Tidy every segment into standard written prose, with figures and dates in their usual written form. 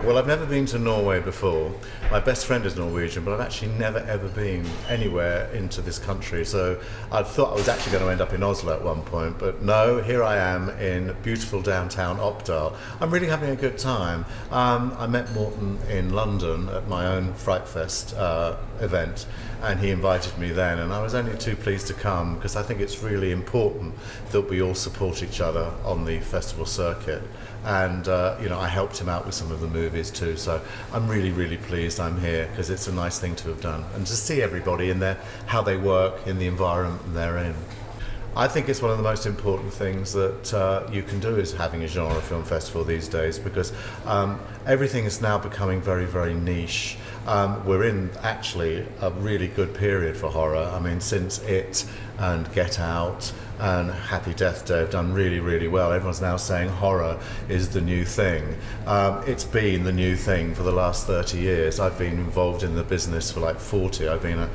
Well, I've never been to Norway before. My best friend is Norwegian, but I've actually never ever been anywhere into this country. So I thought I was actually going to end up in Oslo at one point, but no, here I am in beautiful downtown Oppdal. I'm really having a good time. I met Morten in London at my own Fright Fest event, and he invited me then, and I was only too pleased to come because I think it's really important that we all support each other on the festival circuit. And I helped him out with some of the movies too, so I'm really pleased I'm here because it's a nice thing to have done and to see everybody in there, how they work in the environment they're in. I think it's one of the most important things that you can do is having a genre film festival these days, because everything is now becoming very niche. We're in actually a really good period for horror. I mean, since It and Get Out and Happy Death Day have done really well. Everyone's now saying horror is the new thing. It's been the new thing for the last 30 years. I've been involved in the business for like 40. I've been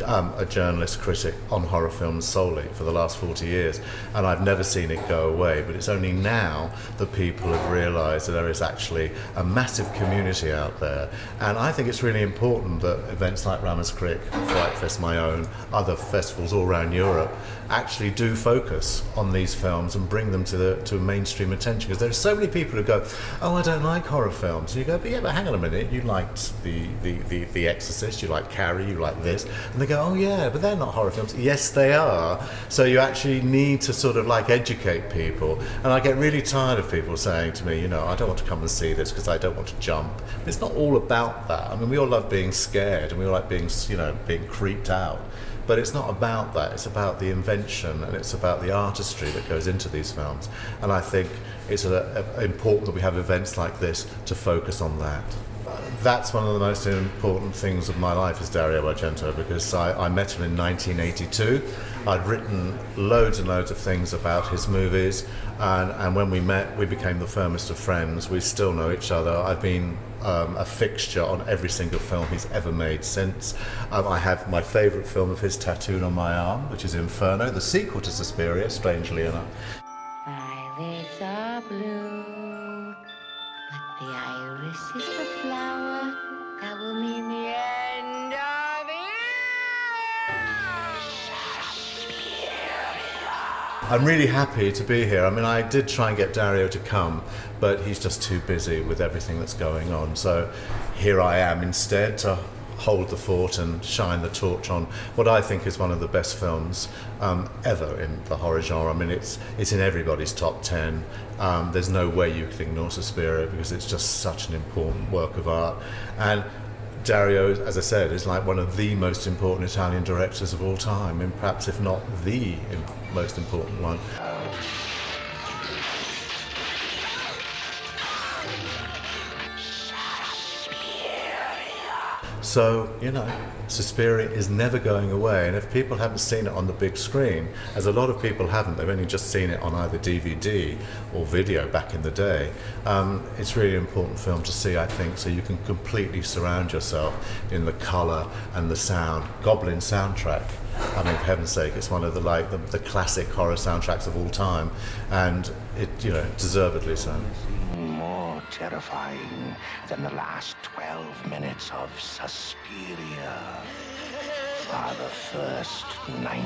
a journalist critic on horror films solely for the last 40 years, and I've never seen it go away. But it's only now that people have realised that there is actually a massive community out there, and I think it's really important that events like Ramaskrik, Fright Fest, my own, other festivals all around Europe actually do focus on these films and bring them to mainstream attention, because there are so many people who go, oh, I don't like horror films, and you go, but yeah, but hang on a minute, you liked the Exorcist, you like Carrie, you like this, and they go, oh yeah, but they're not horror films. Yes, they are. So you actually need to sort of like educate people. And I get really tired of people saying to me, I don't want to come and see this because I don't want to jump. But it's not all about that. I mean, we all love being scared and we all like being creeped out. But it's not about that. It's about the invention and it's about the artistry that goes into these films. And I think it's important that we have events like this to focus on that. That's one of the most important things of my life is Dario Argento, because I met him in 1982. I'd written loads and loads of things about his movies, and when we met, we became the firmest of friends. We still know each other. I've been a fixture on every single film he's ever made since. I have my favourite film of his tattooed on my arm, which is Inferno, the sequel to Suspiria, strangely enough. Violets are blue, but the iris is the flower that will mean the end of it. I'm really happy to be here. I mean, I did try and get Dario to come, but he's just too busy with everything that's going on. So here I am instead to hold the fort and shine the torch on what I think is one of the best films ever in the horror genre. I mean, it's in everybody's top 10. There's no way you can ignore Suspiria because it's just such an important work of art. And Dario, as I said, is like one of the most important Italian directors of all time, and perhaps if not the most important one. So, Suspiria is never going away, and if people haven't seen it on the big screen, as a lot of people haven't, they've only just seen it on either DVD or video back in the day, it's really an important film to see, I think, so you can completely surround yourself in the colour and the sound. Goblin soundtrack, I mean, for heaven's sake, it's one of the classic horror soundtracks of all time, and it, deservedly so. More terrifying than the last 12 minutes of Suspiria are the first 92.